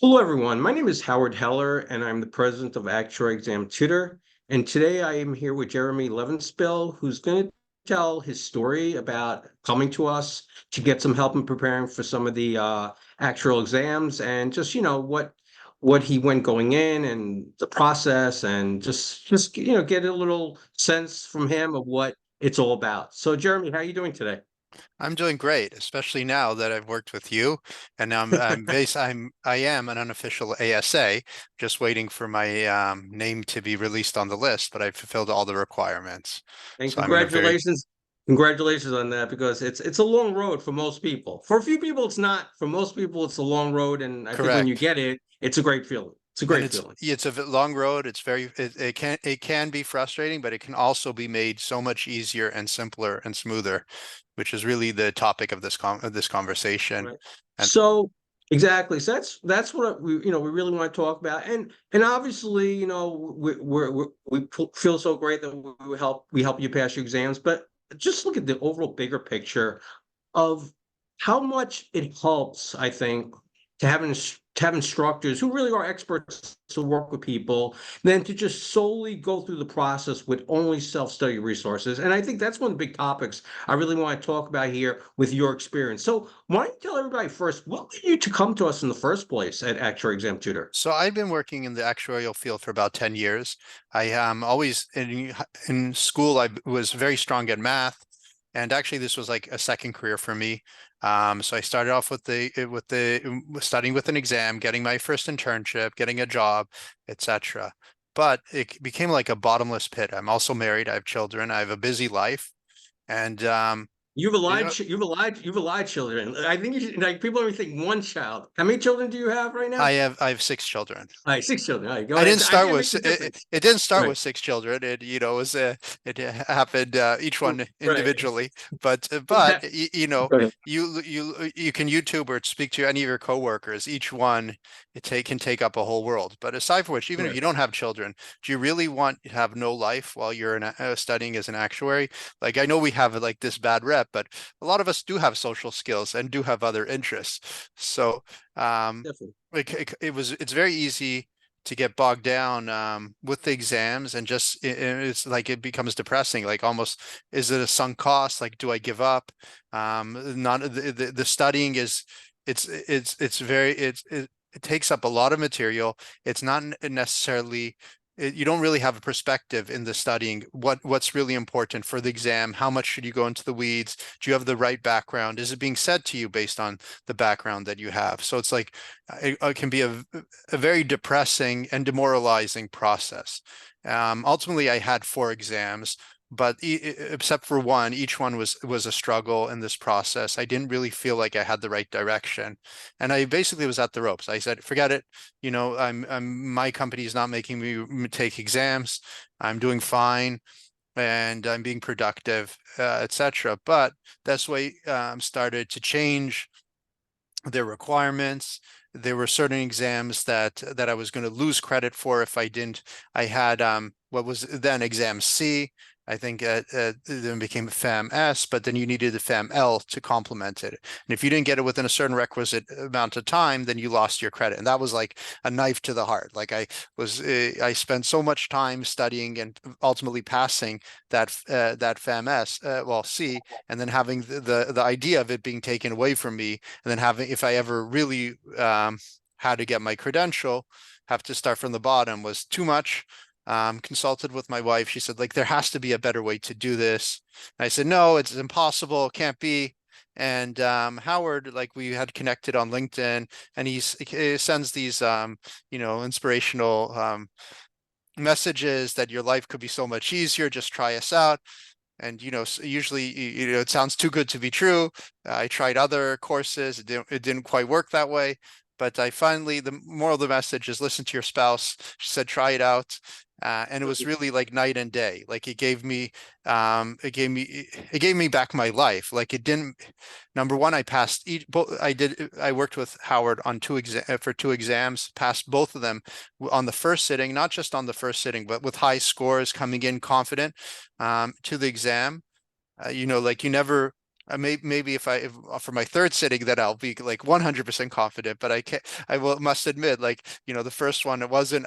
Hello, everyone. My name is Howard Heller, and I'm the president of ActuaryExamTutor. And today I am here with Jeremy Levenspill, who's going to tell his story about coming to us to get some help in preparing for some of the actual exams, and just what he went going in and the process, and just get a little sense from him of what it's all about. So, Jeremy, how are you doing today? I'm doing great, especially now that I've worked with you, and now I am an unofficial ASA, just waiting for my name to be released on the list, but I've fulfilled all the requirements. And So I'm in a very congratulations on that, because it's a long road for most people. For a few people, it's not. For most people, it's a long road, and I think when you correct. get it, it's a great feeling. It's a And great it's feeling. it's a long road. It can be frustrating, but it can also be made so much easier and simpler and smoother, which is really the topic of this conversation. Right. And So exactly. So that's what we really want to talk about. And obviously, feel so great that we help you pass your exams, but just look at the overall bigger picture of how much it helps, I think, to have instructors who really are experts to work with people than to just solely go through the process with only self-study resources. And I think that's one of the big topics I really want to talk about here with your experience. So why don't you tell everybody first, what led you to come to us in the first place at Actuary Exam Tutor? So I've been working in the actuarial field for about 10 years. I am always in school. I was very strong at math, and actually this was like a second career for me. So I started off with the studying with an exam, getting my first internship, getting a job, etc. But it became like a bottomless pit. I'm also married. I have children. I have a busy life, and You've a you lied, know, you've a lied children. I think you should, like, people only think one child. How many children do you have right now? I have six children. All right, six children. All right, go I ahead. didn't I start think it with makes a it, difference. it didn't start Right. with six children. It happened each one Right. individually. But That- Right. you can YouTube or speak to any of your coworkers. Each one can take up a whole world. But aside from which, even if Right. you don't have children, do you really want to have no life while you're studying as an actuary? Like I know we have like this bad rep, but a lot of us do have social skills and do have other interests. So Definitely. it's very easy to get bogged down with the exams and it's like it becomes depressing. Like almost, is it a sunk cost? Like, do I give up? Not the studying is it's very it takes up a lot of material. It's not necessarily you don't really have a perspective in the studying. What's really important for the exam? How much should you go into the weeds? Do you have the right background? Is it being said to you based on the background that you have? So it's like it can be a very depressing and demoralizing process. Ultimately, I had four exams, but except for one, each one was a struggle in this process. I didn't really feel like I had the right direction, and I basically was at the ropes. I said, "Forget it. My company is not making me take exams. I'm doing fine." And I'm being productive, etc. But that's why started to change their requirements. There were certain exams that I was going to lose credit for if I didn't. I had what was then exam C. I think then became FAM S, but then you needed the FAM L to complement it. And if you didn't get it within a certain requisite amount of time, then you lost your credit. And that was like a knife to the heart. Like I spent so much time studying and ultimately passing that FAM S, well C, and then having the idea of it being taken away from me, and then having, if I ever really had to get my credential, have to start from the bottom was too much. Consulted with my wife. She said, like, there has to be a better way to do this. And I said, no, it's impossible. It can't be. And Howard, like we had connected on LinkedIn, and he sends these, inspirational messages that your life could be so much easier. Just try us out. And usually it sounds too good to be true. I tried other courses. It didn't quite work that way. But I finally, the moral of the message is listen to your spouse. She said, try it out. And it was really like night and day. Like it gave me back my life. Like it didn't, number one, I passed I worked with Howard on for two exams, passed both of them on the first sitting, not just on the first sitting, but with high scores, coming in confident to the exam. Like you never maybe if for my third sitting, then I'll be like 100% confident. But I can't. Must admit, like, the first one, it wasn't.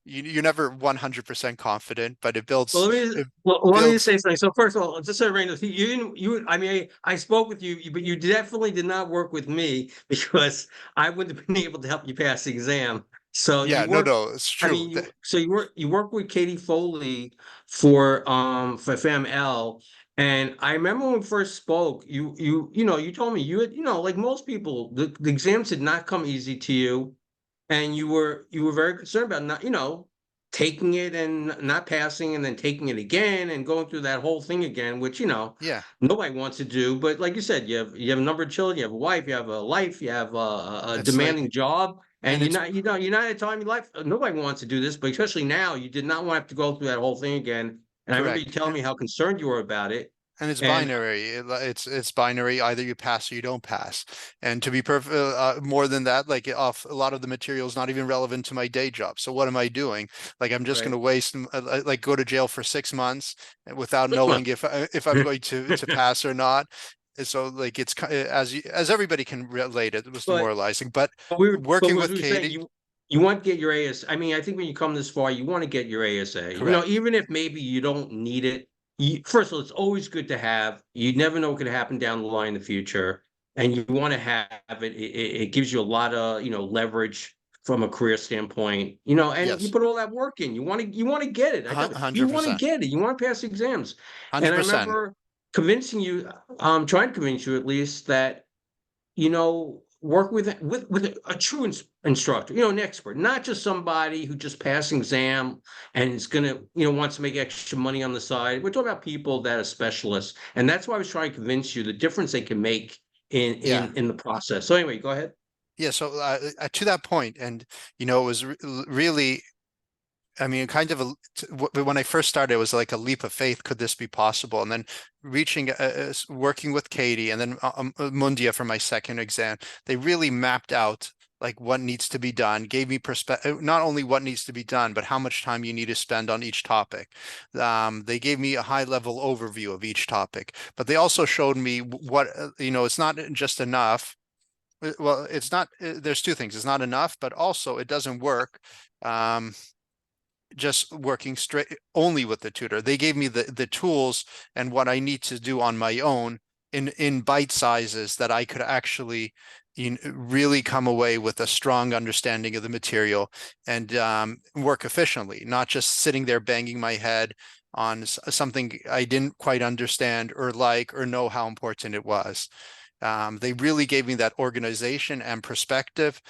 You're never 100% confident, but it Well, builds. It let me just builds. say something. So first of all, just so everybody knows, I mean, I spoke with you, but you definitely did not work with me because I wouldn't have been able to help you pass the exam. So you Yeah, no, work, no, it's I true. mean, you work with Katie Foley for FML. And I remember when we first spoke, you told me you had, like most people, the exams did not come easy to you, and you were very concerned about not taking it and not passing and then taking it again and going through that whole thing again, which Yeah, nobody wants to do. But like you said, you have a number of children, you have a wife, you have a life, you have a it's like, demanding job, and and you're not at a time in life. Nobody wants to do this, but especially now, you did not want to have to go through that whole thing again. And I remember you correct. telling me how concerned you were about it. And it's And binary. It's binary. Either you pass or you don't pass. And to be perfect, more than that, like off a lot of the material is not even relevant to my day job. So what am I doing? Like I'm just going right. to waste, like go to jail for 6 months without knowing if I'm going to pass or not. And so like as everybody can relate, it was but demoralizing. But but working as with we were saying, Katie, you want to get your AS. I mean, I think when you come this far, you want to get your ASA. correct. Even if maybe you don't need it. First of all, it's always good to have. You never know what could happen down the line in the future, and you want to have it. It gives you a lot of leverage from a career standpoint. And you Yes, put all that work in. You want to get it. I tell you, you want to 100%, get it. You want to pass exams. And I 100%. remember convincing you, trying to convince you at least that work with a true instructor, an expert, not just somebody who just passed an exam and is gonna, wants to make extra money on the side. We're talking about people that are specialists, and that's why I was trying to convince you the difference they can make in Yeah. in in the process. So anyway, go ahead. Yeah, so to that point, and it was really, I mean, kind of when I first started, it was like a leap of faith. Could this be possible? And then working with Katie, and then Mundia for my second exam, they really mapped out like what needs to be done, gave me perspective, not only what needs to be done, but how much time you need to spend on each topic. They gave me a high level overview of each topic, but they also showed me what, it's not just enough. Well, it's not, there's two things. It's not enough, but also it doesn't work. Um, just working straight only with the tutor. They gave me the tools and what I need to do on my own in bite sizes that I could actually really come away with a strong understanding of the material and work efficiently, not just sitting there banging my head on something I didn't quite understand or like or know how important it was. They really gave me that organization and perspective,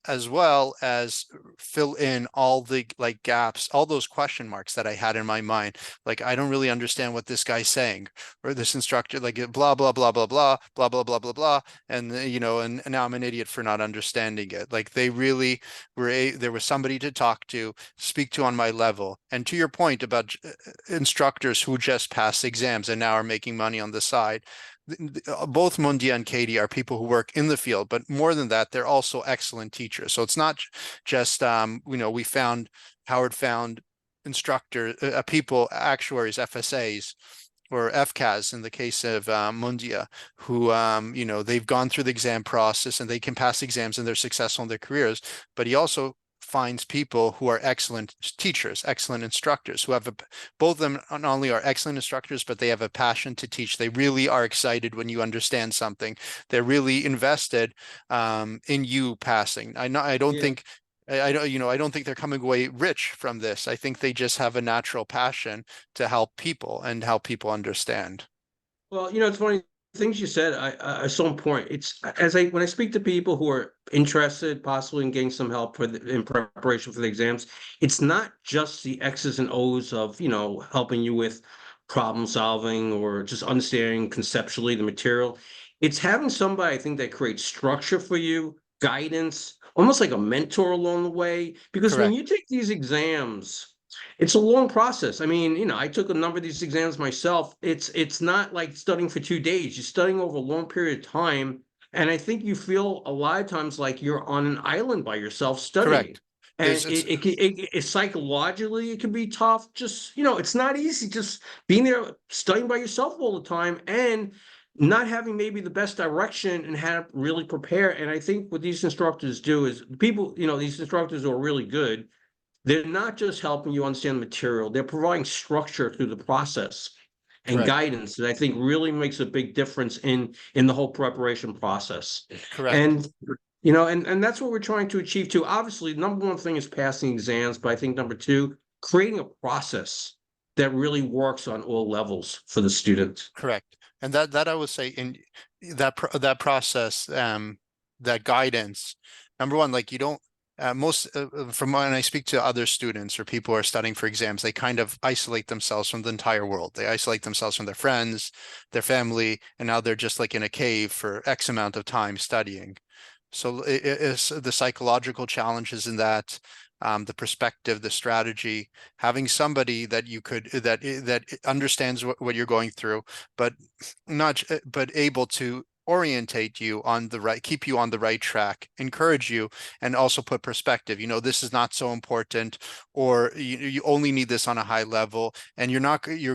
as well as fill in all the like gaps, all those question marks that I had in my mind. Like, I don't really understand what this guy's saying, or this instructor, like blah, blah, blah, blah, blah, blah, blah, blah, blah, blah. And, and now I'm an idiot for not understanding it. Like they really there was somebody to talk to, speak to on my level. And to your point about instructors who just pass exams and now are making money on the side, both Mundia and Katie are people who work in the field, but more than that, they're also excellent teachers. So it's not just, Howard found instructor people, actuaries, FSAs, or FCAS in the case of Mundia, who, they've gone through the exam process and they can pass exams and they're successful in their careers. But he also finds people who are excellent teachers, excellent instructors, who have both of them not only are excellent instructors, but they have a passion to teach. They really are excited when you understand something. They're really invested in you passing. I don't Yeah. think I don't, I don't think they're coming away rich from this. I think they just have a natural passion to help people and help people understand. Well, it's funny. Things you said are so important. It's when I speak to people who are interested, possibly in getting some help in preparation for the exams. It's not just the X's and O's of helping you with problem solving or just understanding conceptually the material. It's having somebody, I think, that creates structure for you, guidance, almost like a mentor along the way. Because when you Correct. take these exams, it's a long process. I mean, I took a number of these exams myself. It's not like studying for 2 days. You're studying over a long period of time, and I think you feel a lot of times like you're on an island by yourself studying. Correct. And There's it's it psychologically it can be tough. Just it's not easy just being there studying by yourself all the time. And not having maybe the best direction and how to really prepare. And I think what these instructors do is people, these instructors are really good. They're not just helping you understand the material, they're providing structure through the process and Correct. guidance that I think really makes a big difference in the whole preparation process. Correct. And and that's what we're trying to achieve too. Obviously, number one thing is passing exams, but I think number two, creating a process that really works on all levels for the student. Correct. And that I would say in that process, that guidance, number one, like you don't, most from when I speak to other students or people who are studying for exams, they kind of isolate themselves from the entire world. They isolate themselves from their friends, their family, and now they're just like in a cave for X amount of time studying. So it's the psychological challenges in that, the perspective, the strategy, having somebody that you could that understands what you're going through, but not but able to orientate you on the right, keep you on the right track, encourage you, and also put perspective. This is not so important, or you only need this on a high level, and you're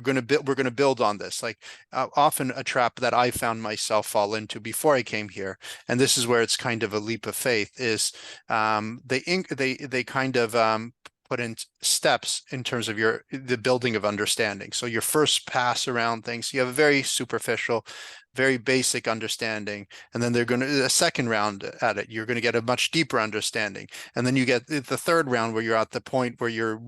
going to build, we're going to build on this. Like often a trap that I found myself fall into before I came here, and this is where it's kind of a leap of faith, is they kind of put in steps in terms of the building of understanding. So your first pass around things, you have a very superficial, very basic understanding, and then they're going to a second round at it, you're going to get a much deeper understanding, and then you get the third round where you're at the point where you're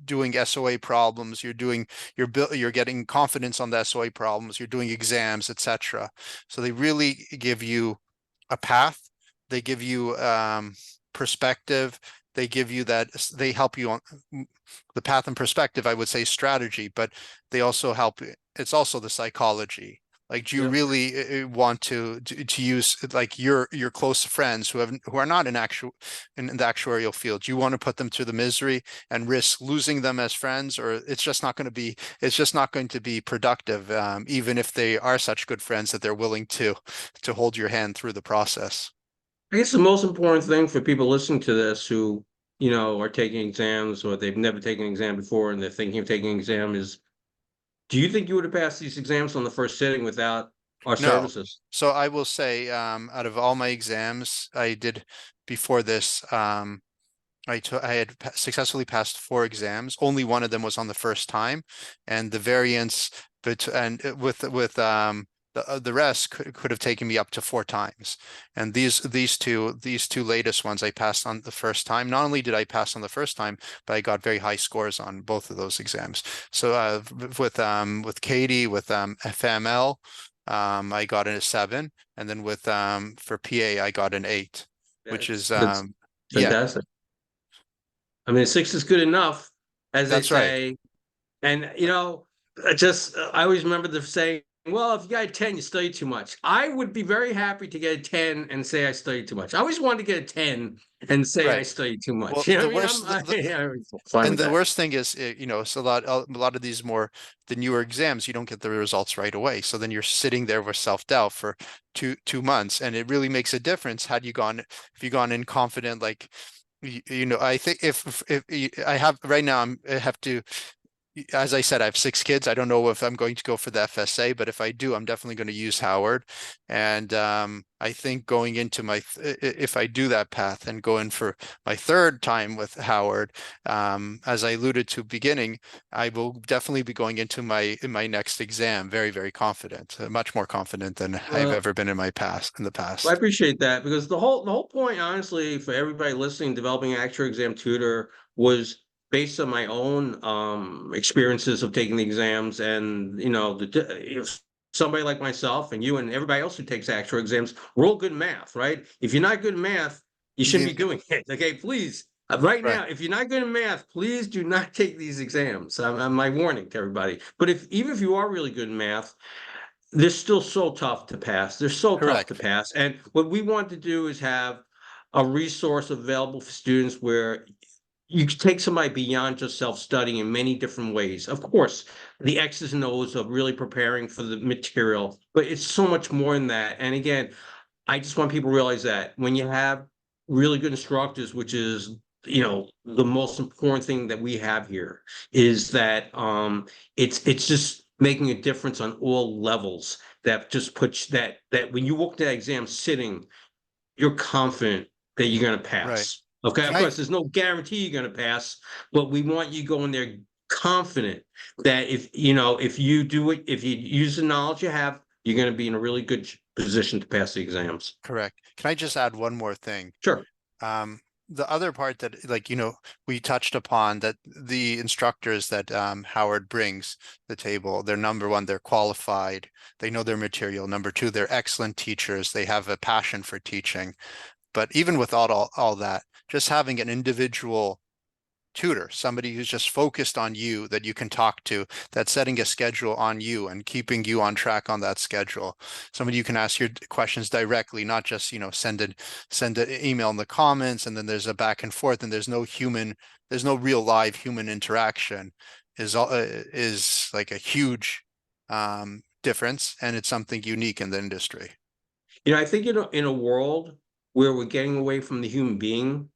doing SOA problems, you're getting confidence on the SOA problems, you're doing exams, etc. So they really give you a path, they give you perspective, they give you that, they help you on the path and perspective, I would say strategy, but they also help, it's also the psychology. Like, do you really want to use like your close friends who are not in the actuarial field? Do you want to put them through the misery and risk losing them as friends, or it's just not going to be productive, even if they are such good friends that they're willing to hold your hand through the process? I guess the most important thing for people listening to this who, are taking exams or they've never taken an exam before and they're thinking of taking an exam is, do you think you would have passed these exams on the first sitting without our No. services? So I will say, out of all my exams I did before this, I had successfully passed 4 exams. Only one of them was on the first time, and the variance the rest could have taken me up to 4 times. And these two latest ones I passed on the first time. Not only did I pass on the first time, but I got very high scores on both of those exams. So with Katie, with FML, I got a 7, and then with for PA I got an 8, which is That's yeah, fantastic. I mean, 6 is good enough, as they that's right. say. And I always remember the saying, well, if you got a 10, you study too much. I would be very happy to get a 10 and say I studied too much. I always wanted to get a 10 and say I Right. studied too Well, much. You know the what I worst, mean? I'm fine and with the that. worst thing is, it's a lot of these the newer exams, you don't get the results right away. So then you're sitting there with self-doubt for 2 months, and it really makes a difference. If you gone in confident, like, I think if I have right now, I have to, as I said, I have 6 kids. I don't know if I'm going to go for the FSA, but if I do, I'm definitely going to use Howard. And I think going into if I do that path and go in for my third time with Howard, as I alluded to beginning, I will definitely be going into my next exam very, very confident, much more confident than I've Well, ever been in the I past. appreciate that because the whole point, honestly, for everybody listening, developing Actuary Exam Tutor was based on my own experiences of taking the exams, and if somebody like myself and you and everybody else who takes actual exams, we're all good in math, right? If you're not good in math, you shouldn't be doing it. Okay, please. Right Right. now, if you're not good in math, please do not take these exams. My warning to everybody. But even if you are really good in math, they're still so tough to pass. They're so tough to Correct. pass. And what we want to do is have a resource available for students where you can take somebody beyond just self-studying in many different ways. Of course, the X's and O's of really preparing for the material, but it's so much more than that. And again, I just want people to realize that when you have really good instructors, which is the most important thing that we have here, is that it's just making a difference on all levels. that just puts that when you walk to that exam sitting, you're confident that you're going to Right. pass. Okay, Can of I, course, there's no guarantee you're going to pass, but we want you going there confident that if you do it, if you use the knowledge you have, you're going to be in a really good position to pass the exams. correct. Can I just add one more thing? Sure. Um, the other part that, like, we touched upon that the instructors that Howard brings to the table, they're number one, they're qualified, they know their material. Number two, they're excellent teachers. They have a passion for teaching. But even with all that, just having an individual tutor, somebody who's just focused on you that you can talk to, that's setting a schedule on you and keeping you on track on that schedule. Somebody you can ask your questions directly, not just, send an email in the comments and then there's a back and forth and there's no real live human interaction is like a huge difference, and it's something unique in the industry. I think in a world where we're getting away from the human being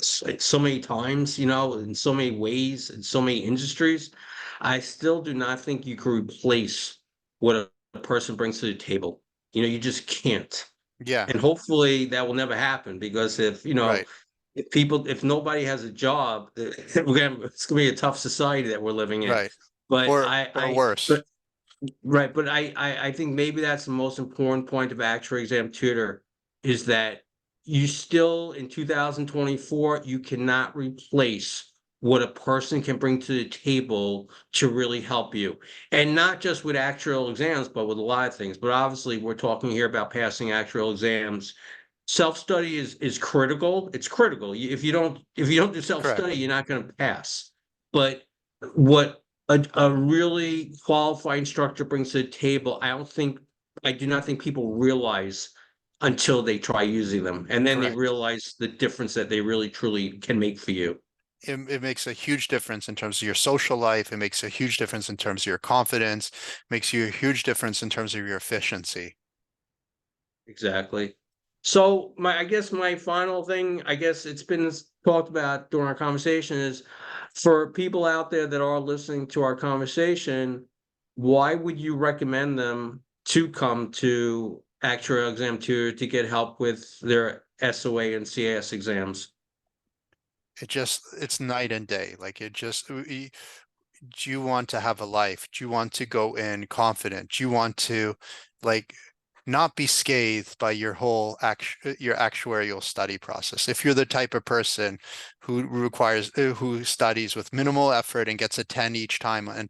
so many times, in so many ways, in so many industries, I still do not think you can replace what a person brings to the table. You just can't. Yeah, And hopefully that will never happen, because right, if nobody has a job, it's gonna be a tough society that we're living in. right. But Or worse. right, but I think maybe that's the most important point of Actuary Exam Tutor, is that you still, in 2024, you cannot replace what a person can bring to the table to really help you. And not just with actuarial exams, but with a lot of things. But obviously, we're talking here about passing actuarial exams. Self-study is critical. It's critical. If you don't do Correct. self-study, you're not going to pass. But what a really qualified instructor brings to the table, I do not think people realize until they try using them, and then they Correct. realize the difference that they really truly can make for you. It makes a huge difference in terms of your social life. It makes a huge difference in terms of your confidence, makes you a huge difference in terms of your efficiency. Exactly. So I guess my final thing, I guess it's been talked about during our conversation, is for people out there that are listening to our conversation, why would you recommend them to come to Actuarial Exam Tutor to get help with their SOA and CAS exams? It's night and day. Like do you want to have a life? Do you want to go in confident? Do you want to, like, not be scathed by your actuarial study process? If you're the type of person who studies with minimal effort and gets a 10 each time and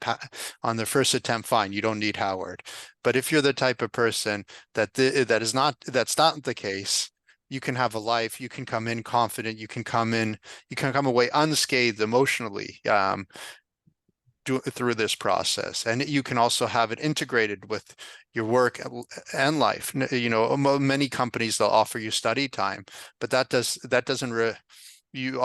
on the first attempt, fine, you don't need Howard. But if you're the type of person that's not the case, you can have a life, you can come in confident, you can come away unscathed emotionally. Through this process, and you can also have it integrated with your work and life. Many companies, they'll offer you study time, but that doesn't you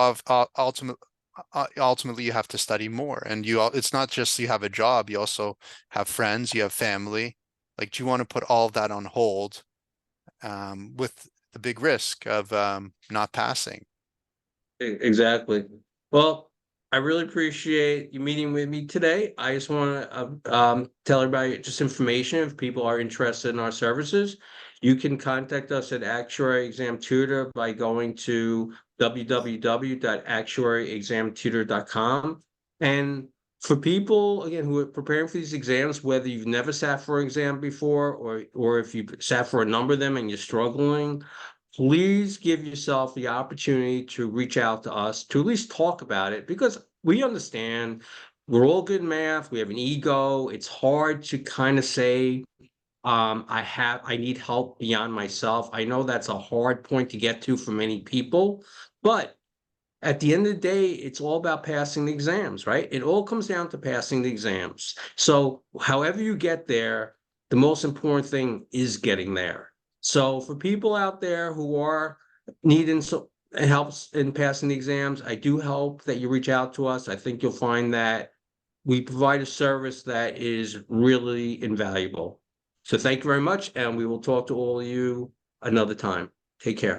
ultimately you have to study more, and it's not just you have a job, you also have friends, you have family. Like, do you want to put all of that on hold with the big risk of not passing? Exactly. Well, I really appreciate you meeting with me today. I just want to tell everybody just information. If people are interested in our services, you can contact us at Actuary Exam Tutor by going to www.actuaryexamtutor.com. And for people, again, who are preparing for these exams, whether you've never sat for an exam before, or if you've sat for a number of them and you're struggling, please give yourself the opportunity to reach out to us to at least talk about it, because we understand we're all good in math. We have an ego. It's hard to kind of say, I need help beyond myself. I know that's a hard point to get to for many people, but at the end of the day, it's all about passing the exams, right? It all comes down to passing the exams. So however you get there, the most important thing is getting there. So for people out there who are needing some helps in passing the exams, I do hope that you reach out to us. I think you'll find that we provide a service that is really invaluable. So thank you very much, and we will talk to all of you another time. Take care.